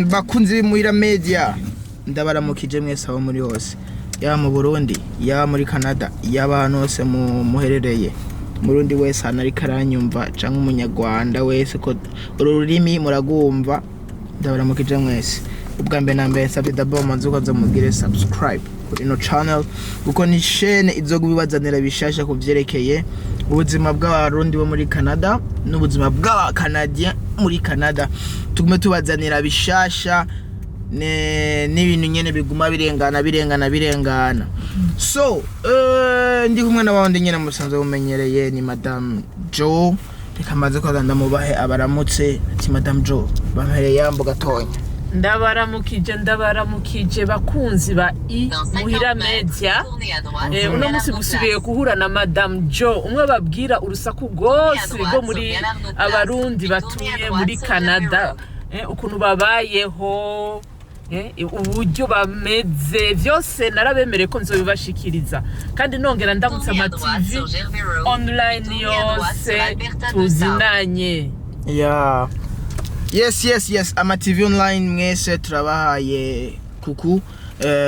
bakunzi b'Muhira Media ndabaramukije mwese aho muri hose ya mu Burundi ya muri Canada y'abantu hose muherereye murundi wese hanari karanyumva canke umunyarwanda wese ko ururimi muragumva ndabaramukije mwese ubwa mbere nambe nsabye d'abord manzuko zo mugire subscribe kuri no channel kuko ni chaîne izogubibazanira bishasha kuvyerekeye ubuzima bw'abarundi bo muri Canada n'ubuzima bw'abakanadien muri Canada tugume tubazanira bishasha n'ibintu nyene biguma birengana so ndi kumwe n'abandi nyene musanzwe bumenyereye ni Madame Jo rekamaze ko ndamubahe abaramutse ati Madame Jo bampereye yambo gatonya ndabaramukije bakunzi ba Muhira Media uno musi gusubiye kuhura na Madame Jo umwe babwira urusaku rwose rwo muri abarundi batuye muri Canada ukuntu babayeho uburyo bameze byose narabemere ko nzobibashikiriza kandi nongera ndamutse ama TV online yose tuzinanye Yes ama TV online mwese turabahaye kuku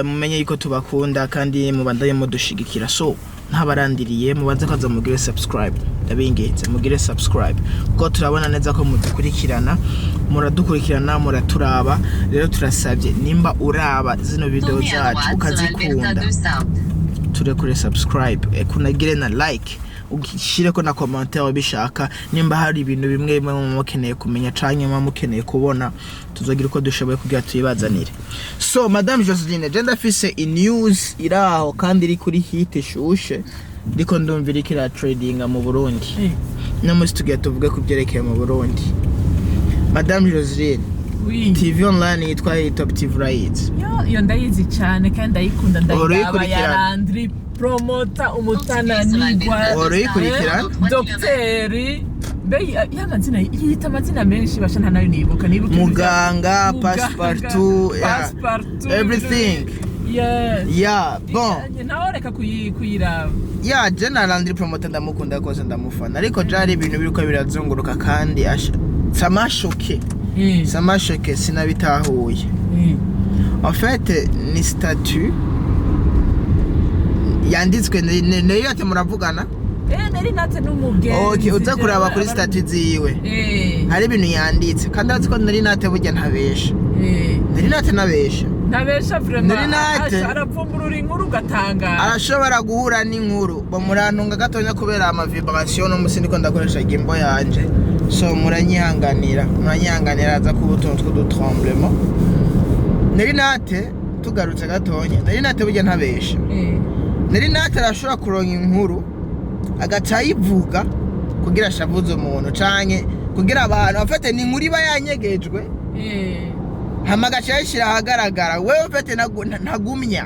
mumenye yuko tubakunda kandi mubandaye mudushigikira so ntabarandiriye mubanze kaza mugire subscribe ndabingenze mugire subscribe kuko turabona neza ko mudukurikirana muradukurikirana muraturaba rero turasabye nimba uraba zino video zacu ukazikunda turekure subscribe kunagire na like ugishire ko na commentaire bishaka nimba hari ibintu bimwe mukeneye kumenya canke mukeneye kubona tuzogira uko dushoboye kugira tuyibazanire so Madame Joseline genda fise news iraho kandi iri kuri hit shushe ndiko ndumvira ikira trading mu Burundi no musi tugiye tuvuge kubyerekeye mu Burundi Madame Joseline TV online yitwa Top TV Rights yo ndayizi cyane kandi ndayikunda ndayaba ya LANDRY PROMOTA umutana nigwa dokteri y'amazina yita amazina menshi basha ntanayo nibuka muganga passepartout everything bon naoreka kuyiraba general LANDRY PROMOTA ndamukunda kose ndamufana ariko jari ibintu biriko birazunguruka kandi samashoke sinabitahuye en fait ni statut yanditswe neyo ate muravugana nari nate n'umugenzi okay uza kuraba kuri statut ziwe hari ibintu yanditse kandi aziko nari nate burya ntabesha nari nate nabesha vraiment nari nate arapfumburura inkuru gatanga arashobora guhura n'inkuru bo murantunga gatonya kubera ama vibration no musi ndiko ndakoresha gimbo yanje so muranyihanganira aza kubutonto tw'udutremblement nari nate tugarutse gatonya nari nate burya ntabesha nari nate arashobora kuronka inkuru agacayivuga kugira ashavuze umuntu canke kugira abantu afate ni inkuru iba yanyegejwe hama agacayishira ahagaragara wewe mfate ntagumya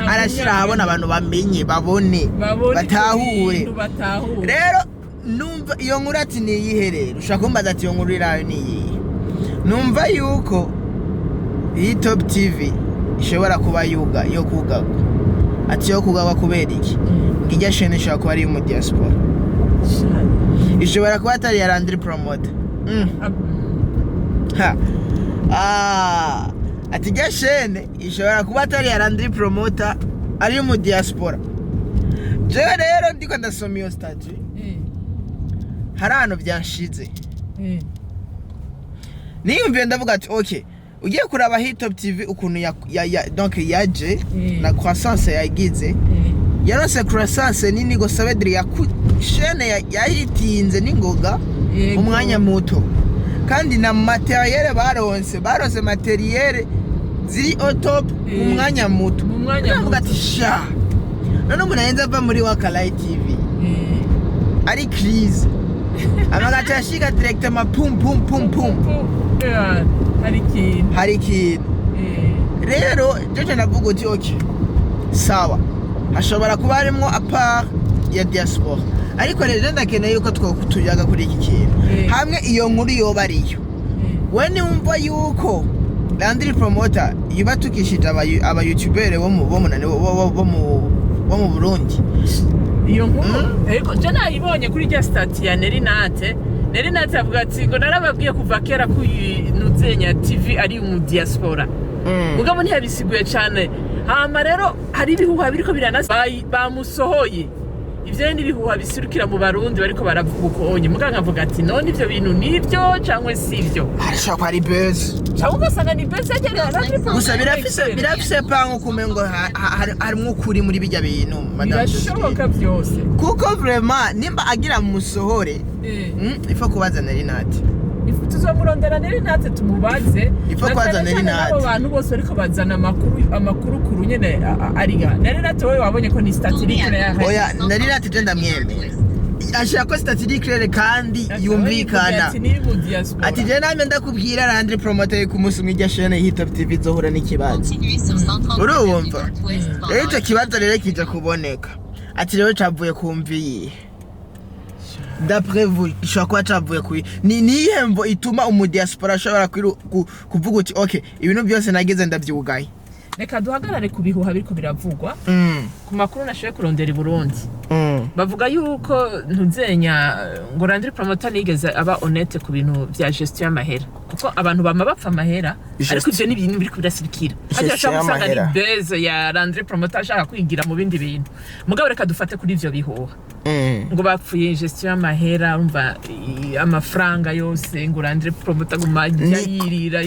arashira abona abantu bamenye babone batahure rero numva iyo nkuru ati ni yiherero ushaka kumbaza ati iyo nkuru irayo ni yihe numva yuko iyi Top TV ishobora kuba yuga yo kugagwa ati yo kugagwa kubera iki ngijya shene ishobora kuba ari mu diaspora ishobora kuba atari ya LANDRY PROMOTA ati gya shene ishobora kuba atari ya LANDRY PROMOTA ari mu diaspora je rero ndiko ndasoma iyo statut hari hano byanshize niyumviye ndavuga ati okay ugiye kuraba hit Top TV ukuntu donc yaje na croissance yagize yarose croissance nini go sabedri ya chaîne yahitinze ningoga umwanya muto kandi na materiel baronse materiel ziri au top umwanya muto ndavuga ati sha none munayenza ava muri Wakalayi TV ari crise amagacha yashika directement pum hari kintu rero jeje navuga uti okay sawa hashobora kuba harimo apart ya diaspora ariko rero ndakeneye yuko twokutuyaga kuri iki kintu hamwe iyo nkuru yoba ariyo we numva yuko LANDRY PROMOTA yibatukishije aba YouTuber bo mu Burundi iyo nkuru ariko je nayibonye kuri rya statut ya neri nate nari natavuga ati ngo narababwiye kuva kera ko nuzenya TV ari mu diaspora mugabo ntiyabisiguye cyane hama rero hari ibihuha biriko biranasa bamusohoye ivyo n'ibihuha bisirukira mu barundi bariko baravuga ukonye muganga avuga ati none ivyo bintu nibyo cyangwa sivyo arashaka ari buzz cyangwa ugasanga ni buzz agera gusa birafise pango kumengo harimwo kuri muri bijya bintu madame birashoboka byose kuko vraiment nimba agira musohore ifa kubaza nari nati tuzomurondera nari natse tumubaze ifa kwaza nari nati abo bantu bose ariko bazana amakuru kuru nyene ariga nari nati wowe wabonye ko ni statistique ya oya nari nati tenda mwembe ashaka ko statistique kandi yumvikana ati je namwe ndakubwira Landry Promota ku musi mw'ijya chaîne Hit TV zohura n'ikibazo urumva rero icyo kibazo rero kije kuboneka ati rero cavuye kumviye d'après vous ishobora cavuye ku ni ihembo ituma umudiaspora ashobora kuvuga uti okay ibintu byose nageze ndabyugaye reka duhagarare ku bihuha biriko biravugwa ku makuru nashoye kurondera i Burundi bavuga yuko ntuzenya ngo Landry Promota nigeze aba honnête ku bintu bya gestion y'amahera kuko abantu bama bapfa amahera ariko ivyo n'ibintu biriko birasirikira aje ashaka gusanga ni base ya Landry Promota ashaka kwingira mu bindi bintu mugabo reka dufate kuri ivyo bihuha ngo bapfuye gestion y'amahera umva amafaranga yose ngo Landry Promota gumajya yirira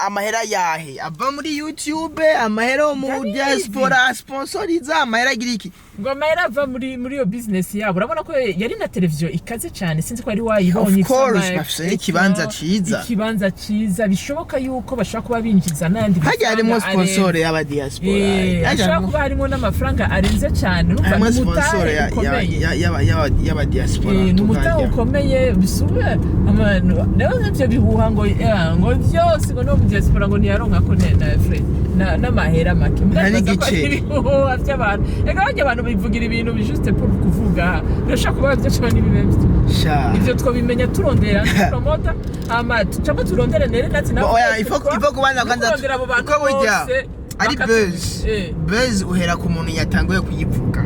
amahera yahe ava muri YouTube amahera mu diaspora sponsoriza amahera giriki ngo amahera ava muri iyo business yabo urabona ko yari na televiziyo ikaze cyane sinzi ko ari wayibonye of course bafise ikibanza ciza bishoboka yuko bashaka kuba binjiza nandi hajya harimo sponsor y'aba diaspora ashaka kuba harimo n'amafaranga arenze cyane urumva sponsor y'aba diaspora n'umutahe ukomeye bisubira amano naho navyo bihuha ngo byose ngo no mu diaspora ngo niyaronka ko n'amahera make n'igice by'abantu ega bajya abantu bivugira ibintu juste pour kuvuga birashaka kuba byo cyane n'ibibembe ivyo twabimenya turondera Promota ama cyangwa turondere nere natsi nawe oya ifo kubanza kwanza uko burya ari buzz uhera ku muntu yatanguye kuyivuga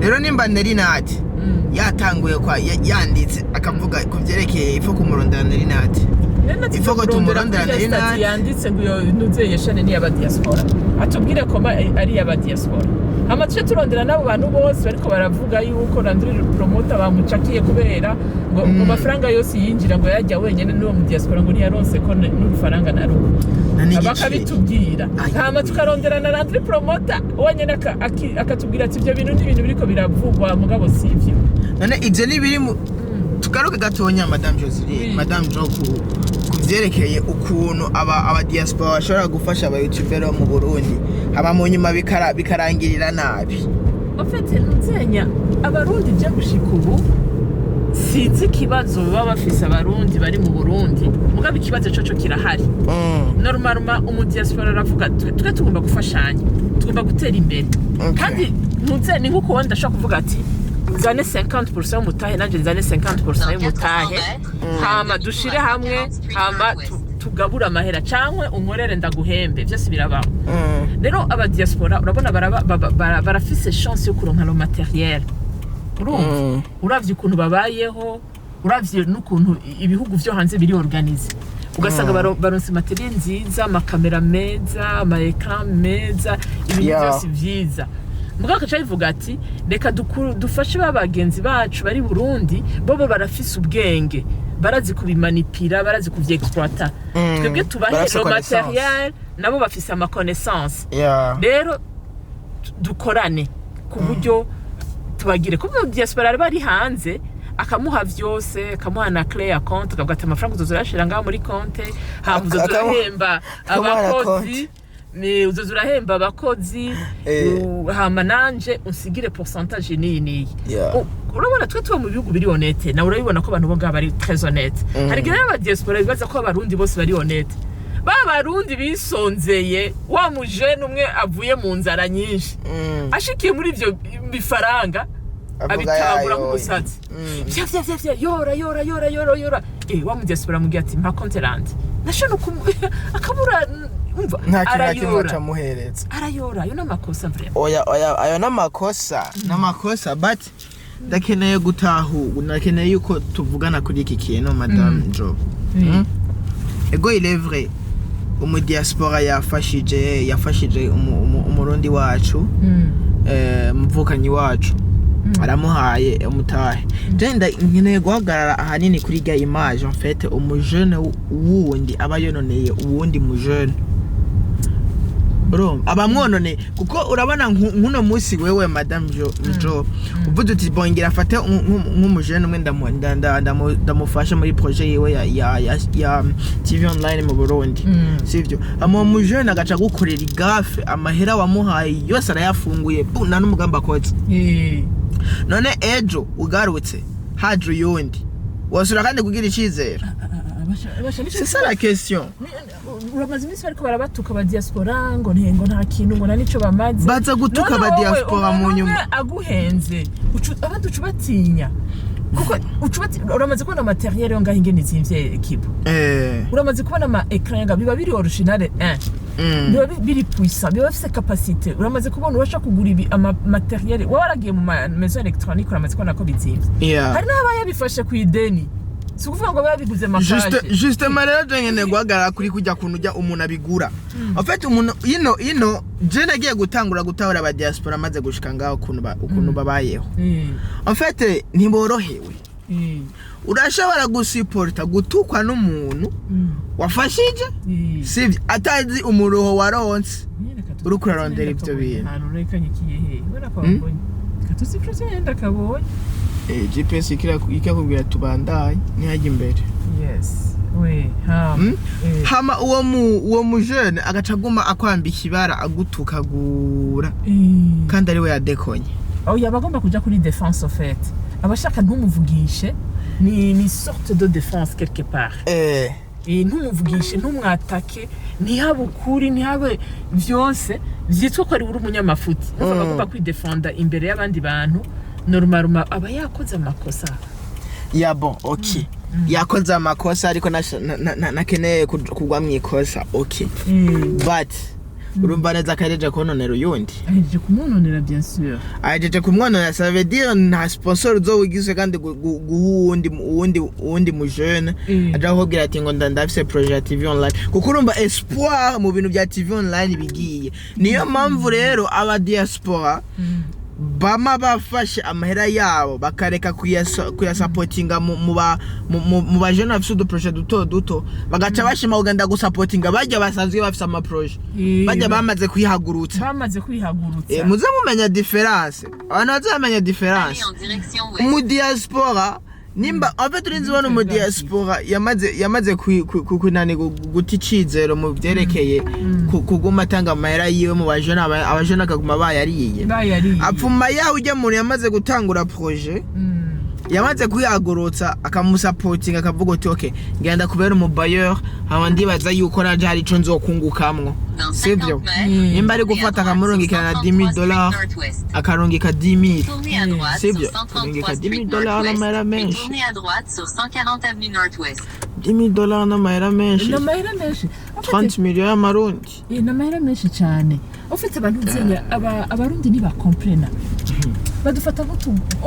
rero nimba nari nati yatanguye kwa yanditse akavuga ku byerekeye ifo kumurondera nari nati ifo ko tumurondera nari nati yanditse ngo nuzeye shane ni aba diaspora atubwire ko ari aba diaspora amace turondera nabo bantu bose bariko baravuga yuko Landry Promota bamucakiye kubera ngo mu mafaranga yose yinjira ngo yajya wenyene no mu diaspora ngo niyaronse ko n'urufaranga na rubu bakabitubwira hama tukarondera na Landry Promota wenyene akatubwira ati ibyo bintu n'ibintu biriko biravugwa mugabo sivyo none ivyo ni biri tugaruke gatonya Madame Joseline Madame Joku kuvyerekeye ukuntu aba diaspora bashobora gufasha aba YouTuber mu Burundi haba mu nyuma bikarangirira nabi ofete nuzenya abarundi je gushika ubu sinzi kibazo baba bafise abarundi bari mu Burundi mugabo ikibazo coco kirahari normalement umudiaspora aravuga twe tugomba gufashanya tugomba gutera imbere kandi nuzenya nkuko wanda ashaka kuvuga ati zane 50% y'umutahe nanje zane 50% y'umutahe hama dushire hamwe hama tugabura amahera cankwe unkorere ndaguhembe byose birabaho rero aba diaspora urabona barafise chance yo kuronka lo matériel urumva uravye ukuntu babayeho uravye n'ukuntu ibihugu vyo hanze biri organize ugasanga baronse materiel nziza amakamera meza ama écran meza ibintu byose vyiza mugaka cyayivuga ati reka dufashe babagenzi bacu bari Burundi bobo barafise ubwenge barazi kubimanipira barazi kuvyexploiter twebwe tubahe lo matériel nabo bafise ama connaissance rero dukorane ku buryo tubagire ko diaspora bari hanze akamuha vyose akamuha na clé ya compte akabwata amafaranga uzozurashira ngaho muri compte ha uzozurahemba abakozi ni uzozurahemba abakozi hama nanje unsigire pourcentage nini urabona twe tuba mu bihugu biri honnête na urabibona ko abantu boga bari très honnête hari gere aba diaspora bibaza ko abarundi bose bari honnête barundi bisonzeye wa mujene umwe avuye mu nzara nyinshi ashikiye muri ivyo bifaranga abitagura nk'umusatsi yora wa mu diaspora mugiye ati mpa konterandi nashano akabura umva nta muhereza arayora yo namakosa vraiment oya ayo namakosa but ndakeneye gutahu nakeneye yuko tuvugana kuri iki kintu madame Jo. Ego il est vrai diaspora yafashije umurundi wacu mvukanyi wacu aramuhaye umutahe genda nkeneye guhagarara ahanini kuri ga image en fait umujene wundi abayononeye uwundi mujene bro abamwonone kuko urabona nkuno musi wewe madame Jo uvuze uti bongira afate nk'umujene umwe ndamufasha muri projet yewe ya TV online mu Burundi sivyo amo mujene agaca gukorera igafe amahera wamuhaye yose arayafunguye na n'umugamba akoze none ejo ugarutse haje yundi wasura kandi kugira icizera c'est ça la question uramaze iminsi bariko barabatuka ba diaspora ngo nta kintu ngo nico bamaze baza gutuka ba diaspora mu nyuma aguhenze abandi ucubatinya kuko uramaze kubona materiel yo ngahinge nizimvye equipe uramaze kubona ama écran nga biba biri original biba biri puissant biba bifise capacité uramaze kubona urashaka kugura ibi ama materiel waragiye mu maison électronique uramaze kubona ko bizimvye hari n'abaya bifashe ku ideni sukuvuga ngo babiguze makaje juste malero ngene gwagara kuri kujya kunujya umuntu abigura en fait umuntu ino je nagiye gutangura gutahura ba diaspora maze gushika ngaho ukuntu babayeho en fait ntiborohewe urashobora gusupporta gutukwa n'umuntu wafashije sivyo atazi umuruho waronse urukura rondera ibyo bintu GPS ikakubwira tubandanye nihajye imbere yes we hama uwo mujene agacaguma akwambika ibara agutukagura kandi ari we yadekonye yabagomba kuja kuri défense en fait abashaka ntumuvugishe ni sorte de défense quelque part ntumuvugishe ntumwatake ntihabe ukuri ntihabe vyose vyitwa ko ari uri umunyamafuti bagomba kwidefenda imbere y'abandi bantu normal aba yakoze amakosa ya bon okay yakoze amakosa ariko nakeneye kugwa mwikosa okay but urumva neza kareje kononera yundi aheje kumononera bien sûr aheje kumwononera ça veut dire nta sponsor uzowigize kandi uwundi mu jeune aja kugira ati ngo ndafise projet ya TV online kuko urumva espoir mu bintu bya TV online bigiye niyo mpamvu rero aba diaspora bama bafashe amahera yabo bakareka kuyasupportinga mu bajene bafise du projet duto bagaca bashima kugenda gusupportinga bajya basanzwe bafise ama projet bajya bamaze kwihagurutsa muze mumenya difference abantu bazamenya difference mu diaspora nimba ave turinzi bano mu diaspora yamaze kunani guti cizero mu byerekeye kuguma tanga amahera yiwe mu abajene akaguma bayariye apfuma yaho ujya muntu yamaze gutangura projet yamaze kwiyagurutsa akamusupportinga akavuga ati okay ngenda kubera umubayer abandi baza yuko naje hari ico nzokungukamwo sivyo nimba ari gufata akamurungikana na $10,000 akarungika 10,000 sivyo akarungika $10,000 na mahera menshi $10,000 na mahera menshi 30 millions y'amarundi na mahera menshi cyane ufite abantu zenya abarundi ni bakomprena badufata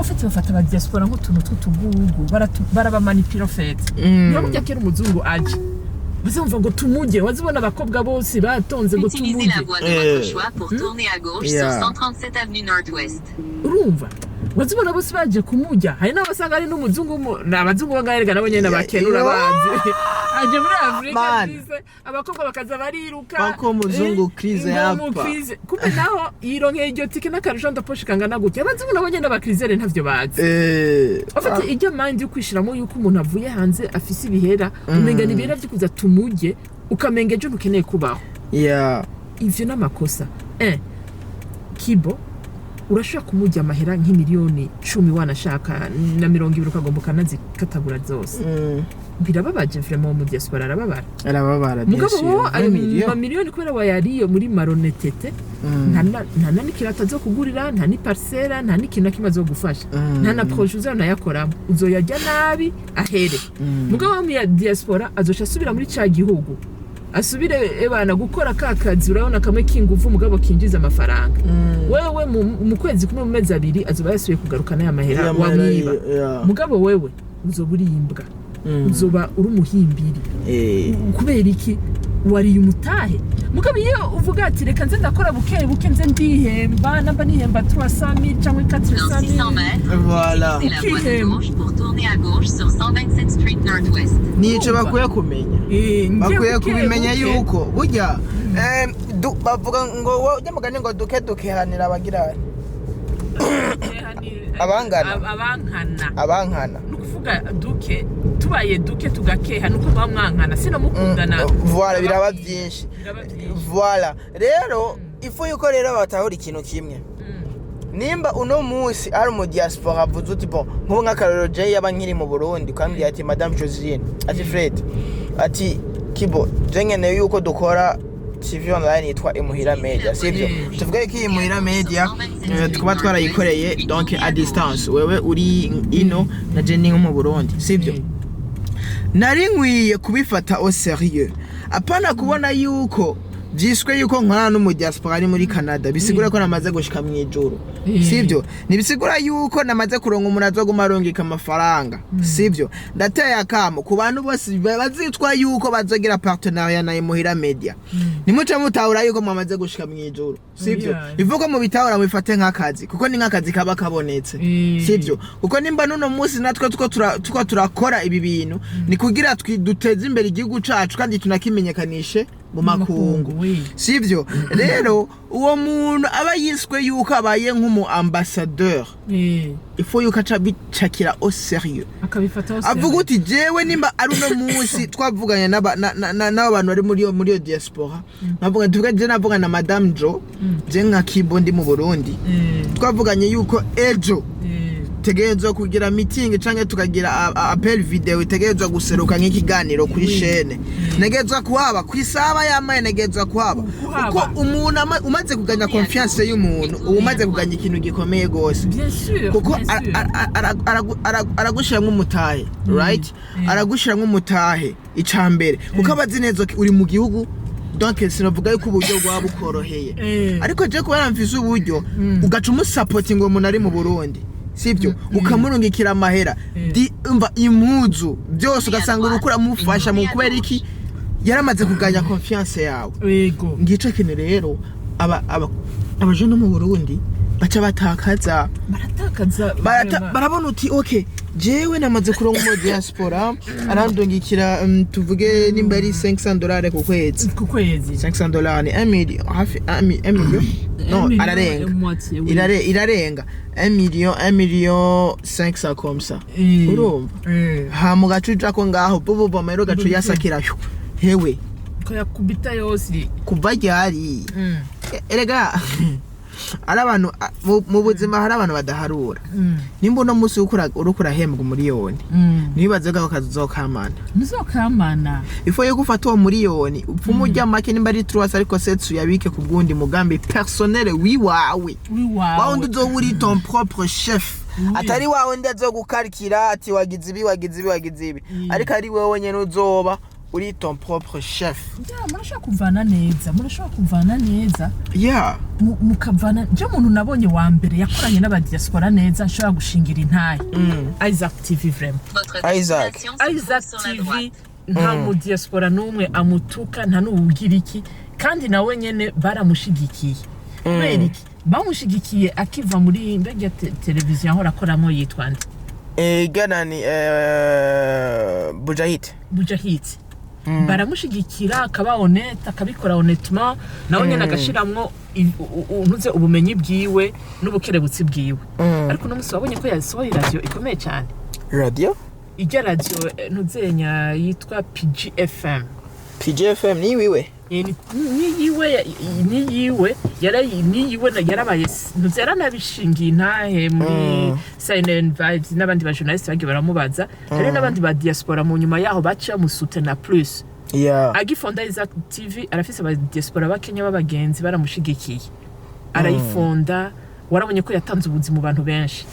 ufite bafata ba diaspora nk'utuntu tw'utugugu barabamanipira fete niyo mujya kera umuzungu aje bazumva ngo tumuje wazibona abakobwa bose batonze ngo tumuje urumva wazibona bose baje kumujya hari n'abasanga ari n'umuzungu n'abazungu bangaherega nabo nyene bakenura bazi aje muri Afrika bize abakobwa bakaza bariruka bako muzungu krize yapa kumbe naho yironkeye iryo tike n'akarusho ndaposhika ngana gutya abazungu nabo nyene bakrizere ntavyo bazi afite ijya mind yo kwishiramo yuko umuntu avuye hanze afise ibihera umenga ni ibihera vyikuza tumuje ukamenga ejo ntukeneye kubaho ivyo n'amakosa kibo urashaka kumujya amahera nk'imiliyoni 10 wanashaka na 20 ukagomboka nazi katabura zose birababaje vraiment mu diaspora arababara mugabo ari miliyoni kubera wayariyo muri maronetete nta nikirata zo kugurira nta ni parcela nta nikintu kimaze gufasha nta na projet uzayakoramo uzoyajya nabi ahere mugabo mu diaspora azosha subira muri ca gihugu asubire ebana gukora kakazi urabona kamwe kinguvu mugabo kinjiza amafaranga wewe mu kwezi kumwe mu mezi abiri azoba yasubiye kugarukana ya mahera wamwiba mugabo wewe uzoburi imbwa uzoba uri umuhimbiri kubera iki wari umutahe mugabo iyo uvuga ati reka nze ndakora buke nze ndihemba namba nihemba 300 000 cyangwa 400 000 voilà nico bakwiye kumenya bakwiye kubimenya yuko burya bavuga ngo ujya mugani ngo dukehanira abagirana abankana nukuvuga duke tubaye duke tugakeha nuko bamwankana sino mukundana voilà biraba byinshi voilà rero ifu yuko rero batahura ikintu kimwe nimba uno munsi ari mu diaspora vuze uti bon nkubu nk'akarorero Jay yabankiri mu Burundi kandi ati Madame Josiane ati Fred ati Kibo jengene yuko dukora TV online yitwa Imuhira Media sivyo tuvuge ko Imuhira Media tukuba twarayikoreye donc à distance wewe uri ino na je ni mu Burundi sivyo nari nkwiye kubifata au sérieux apana kubona yuko byiswe yuko nkora no mu diaspora ari muri Canada bisigura ko namaze gushika mu ijuru sivyo nibisigura yuko namaze kuronka umuntu azogumarongika amafaranga sivyo ndateye akamo ku bantu bose bazitwa yuko bazogira partenariat na Imuhira Media nimuce mutahura yuko mwamaze gushika mu ijuru sivyo ivuga mu bitahura mwifate nk'akazi kuko ni nk'akazi kaba kabonetse sivyo kuko nimba nuno munsi natwe tuko turakora ibi bintu ni kugira duteze imbere igihugu cacu kandi tunakimenyekanishe mu makungu sivyo rero uwo muntu aba yiswe yuko abaye nk'umu ambassadeur ifo yuko acabicakira au sérieux akabifata au sérieux avuga uti jewe nimba ari no munsi twavuganye n'abantu bari muri diaspora navuga tuvuga je navuga na Madame Jo je nka Kibo ndi mu Burundi twavuganye yuko ejo tegerezwa kugira meeting canke tukagira appel video tegerezwa guseruka nk'ikiganiro kuri chaîne negezwa kuhaba kwisaba yamaye negezwa kuhaba uko umuntu umaze kuganya confiance y'umuntu umaze kuganya ikintu gikomeye gose kuko aragushira nk'umutahe right aragushira nk'umutahe icambere kuko abazi neza uri mu gihugu donc sinavuga yuko uburyo bwaba bukoroheye ariko je ko yaramfise uburyo ugaca umusupporting ngo umuntu ari mu Burundi sivyo ukamurungikira amahera umva impuzu byose ugasanga urukura mufasha mu kubera iki yaramaze kuganya confiance yawe yego ngico kintu rero abaje no mu Burundi baca batakaza barabona uti okay jewe namaze kuronka mu diaspora arandungikira tuvuge nimba ari $500 ku kwezi $500 ni 1 million hafi 1 million no irarenga 1 million 500 comme ça urumva ha mu gacuja ko ngaho bobo amero gacu yasakirayo hewe ko yakubita yose kuva ryari erega arabantu mu buzima hari abantu badaharura nimba no musi urukura hembwa miliyoni nibaze ko kazokamana muzokamana ifo yo gufata uwo miliyoni upfumu rya make nimba ari 3 ariko setsu yabike ku bwundi mugambi personnel wiwawe wawe nduzo uri ton propre chef atari wawe ndazo gukarikira ati wagize ibi ariko ari wewe nyene uzoba uri ton propre chef murashaka kuvana neza mukavana je muntu nabonye wa mbere yakoranye n'abadiaspora neza nshobora gushingira intaye Isaac TV vraiment Isaac TV nta mu diaspora numwe amutuka nta n'ubugira iki kandi nawe nyene baramushigikiye kubera iki bamushigikiye akiva muri mbega televiziyo aho rakoramo yitwa nde ganani Bujahit baramushigikira akaba honnête akabikora honnêtement nawe nyene agashiramwo untuze ubumenyi bwiwe n'ubukerebutsi bwiwe ariko no musi wabonye ko yasohoye radio ikomeye cyane radio ijya radio ntuzenya yitwa PGFM ni wiwe niyiwe yarabaye ntuzera nabishingiye intahe muri Silent Vibes n'abandi ba journalist bagiye baramubaza rero n'abandi ba diaspora mu nyuma yaho baca musute na plus agifonda Isaac TV arafise aba diaspora bakenya b'abagenzi baramushigikiye arayifonda warabonye ko yatanze ubuzima mu bantu benshi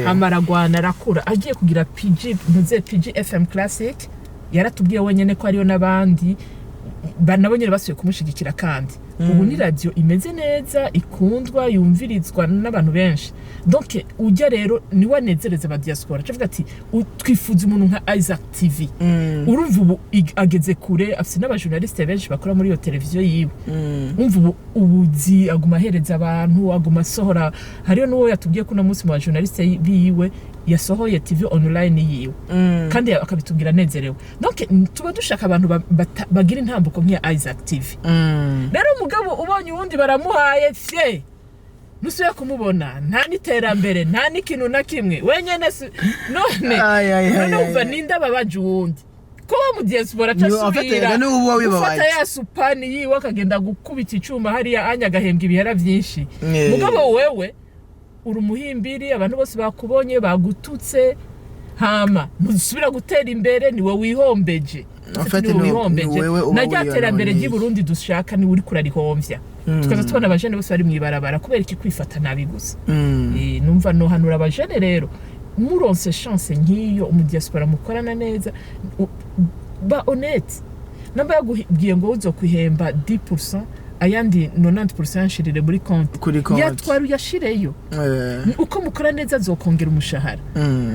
amaragwana arakura agiye kugira PG FM Classic yaratubwiye wenyene ko ariyo nabandi nabo nyene basuye kumushigikira kandi ubu ni radio imeze neza ikundwa yumvirizwa n'abantu benshi donc ujya rero ni wanezereza ba diaspora cavuga ati twifuza umuntu nka Isaac TV urumva ubu ageze kure afise n'abajournaliste benshi bakora muri iyo televiziyo yiwe umva ubuzi aguma hereza abantu aguma sohora hariyo n'uwo yatubwiye ko munsi mu bajournaliste biwe yasohoye TV online yiwe kandi akabitubwira nezerewe donc tuba dushaka abantu bagira intambuko nk'iya Isaac TV rero umugabo ubonye uwundi baramuhaye fye nusuye kumubona nta niterambere nta n'ikintu na kimwe wenyene none umva ninda babaje uwundi ko mu diaspora cyasubira ufata ya supani yiwe akagenda gukubita icuma hariya anyagahembwa ibihera byinshi mugabo wewe uri umuhimbiri abantu bose bakubonye bagututse hama ntuzubira gutera imbere niwe wihombeje najyaterambere ry'i Burundi dushaka ni uri kurarihomvya tukaza tubona abajene bose bari mwibarabara kubera iki kwifata nabi gusa numva no hanura abajene rero muronse chance nkiyo umudiaspora mukorana neza ba honnête namba yagugiye ngo uzo kwihemba 10% ayandi 90% nshirire muri konti yatwaru yashireyo uko mukora neza zokongera umushahara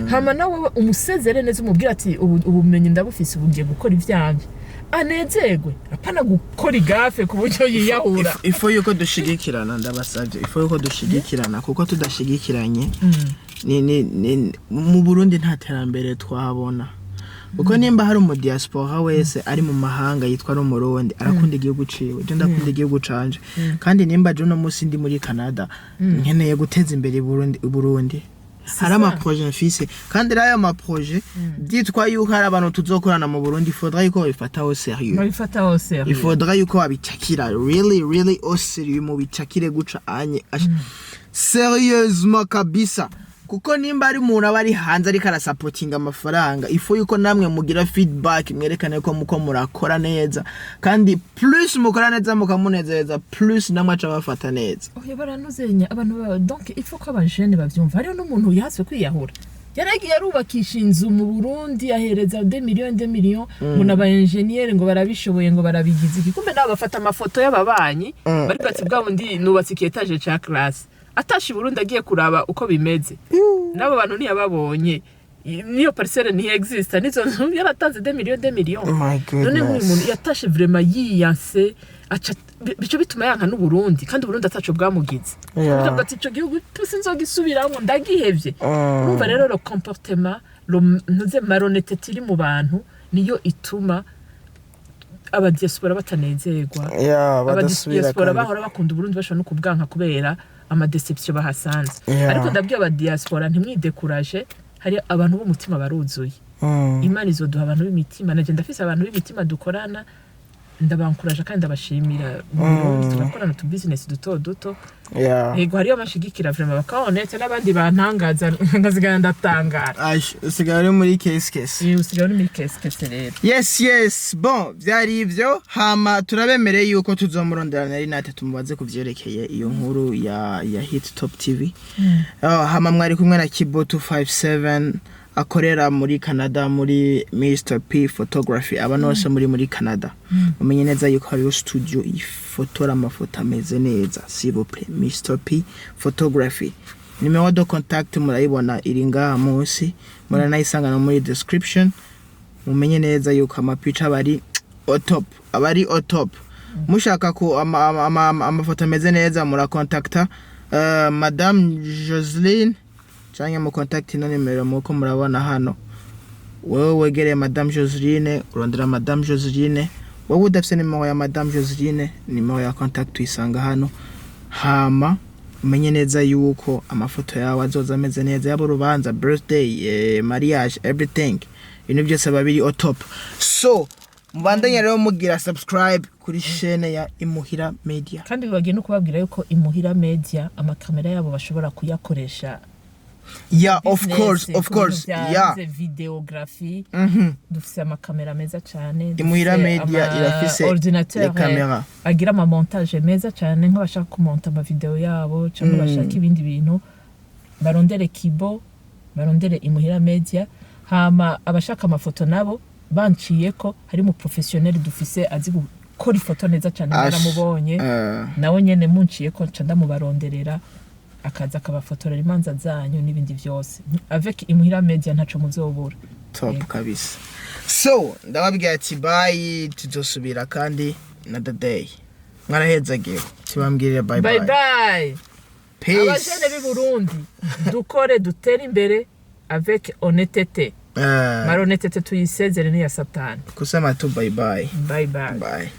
hama nawe umusezere neza umubwira ati ubumenyi ndabufise ubugiye gukora ivyanje anezegwe apana gukora igafe ku buryo yiyahura ifo yuko dushigikirana ndabasavye ifo yuko dushigikirana kuko tudashigikiranye mu Burundi nta terambere twabona uko nimba hari mu diaspora wese ari mu mahanga yitwa no Murundi arakunda igihugu ciwe je ndakunda igihugu canje kandi nimba je no musi ndi muri Canada nkeneye guteza imbere Burundi hari ama projet mfise kandi raya ama projet ditwa yuko hari abantu tuzokorana mu Burundi faudra yuko bifata au sérieux il faudra yuko abicakira really au sérieux mu bicakire guca anye sérieusement kabisa kuko nimba ari umuntu abari hanze ariko arasupportinga amafaranga ifo yuko namwe mugira feedback mwerekane ko muko murakora neza kandi plus mukora neza mukamunezereza plus namwe aca bafata neza baranuzenya abantu donc il faut ko abajene bavyumva hariyo n'umuntu yaswe kwiyahura yaragiye arubakisha inzu mu Burundi ahereza 2 millions muna ba engineer ngo barabishoboye ngo barabigize igikumbe nabo bafata amafoto y'ababanyi bari bati bwa bundi nubatse etage ca class atashi Burundi agiye kuraba uko bimeze nabo bantu ni yababonye niyo parcelle ni existe nizo yaratanze 2 millions none umuntu yatashe vraiment yiyanse aca bico bituma yanka n'u Burundi kandi Burundi ataco bwamugize ati ico gihugu tusinzogisubiramo ndagihevye urumva rero le comportement ntuze malhonnêteté iri mu bantu niyo ituma abadiaspora batanezerwa abadiaspora bahora bakunda Burundi bashobora no kubwanka kubera ama deception bahasanze ariko ndabwiye abadiaspora ntimwidekuraje hari abantu b'umutima baruzuye Imana izoduha abantu b'imitima naje ndafise abantu b'imitima dukorana ndabankuraje kandi ndabashimira tugakorana tu business duto yego hariyo amashigikira vraiment bakabonetse n'abandi bantangaza ngazigana ndatangara usigara muri case usigara muri case rero yes bon byari ivyo hama turabemereye yuko tuzomuronderana ari nate tumubaze kuvyerekeye iyo nkuru ya Hit Top TV hama mwari kumwe na Kibo 257 akorera muri Canada muri Mr P Photography abanose muri Canada umenye neza yuko hari studio ifotora amafoto ameze neza s'il vous plaît Mr P Photography nimero de contact murayibona iri ngaha munsi muranayisangana muri description umenye neza yuko amapicha bari au top mushaka ko amafoto ameze neza mura contacta Madame Joseline cyangwa mu contact ino nimero muko murabona hano wewe wegereye Madame Joseline urondera Madame Joseline wowe udafise nimero ya Madame Joseline nimero ya contact uyisanga hano hama umenye neza yuko amafoto yawe azoza ameze neza yabo rubanza birthday mariage everything ibintu byose babiri au top so mubandanye rero mugira subscribe kuri chaîne ya Imuhira Media kandi bagiye no kubabwira yuko Imuhira Media amakamera yabo bashobora kuyakoresha of course videography dufise amakamera meza cyane Imuhira Media irafise ordinateur camera agira ama montage meza cyane nk'abashaka kumonta ama video yabo cyangwa bashaka ibindi bintu barondere Kibo barondere Imuhira Media hama abashaka amafoto nabo banciye ko hari mu professionnel dufise azi arakora ifoto neza cyane naramubonye nawe nyene munciye ko nca ndamubaronderera akaza akabafotorera imanza zanyu n'ibindi byose avec imuhira media ntaco muzobura top kabisa so ndababwiye ati bye tuzosubira kandi another day mwarahezagiye tibambwirira bye bye bye peace abajene b'i Burundi dukore dutere imbere avec honnêteté malhonnêteté tuyisezere ni ya satani kusema tu bye bye bye bye bye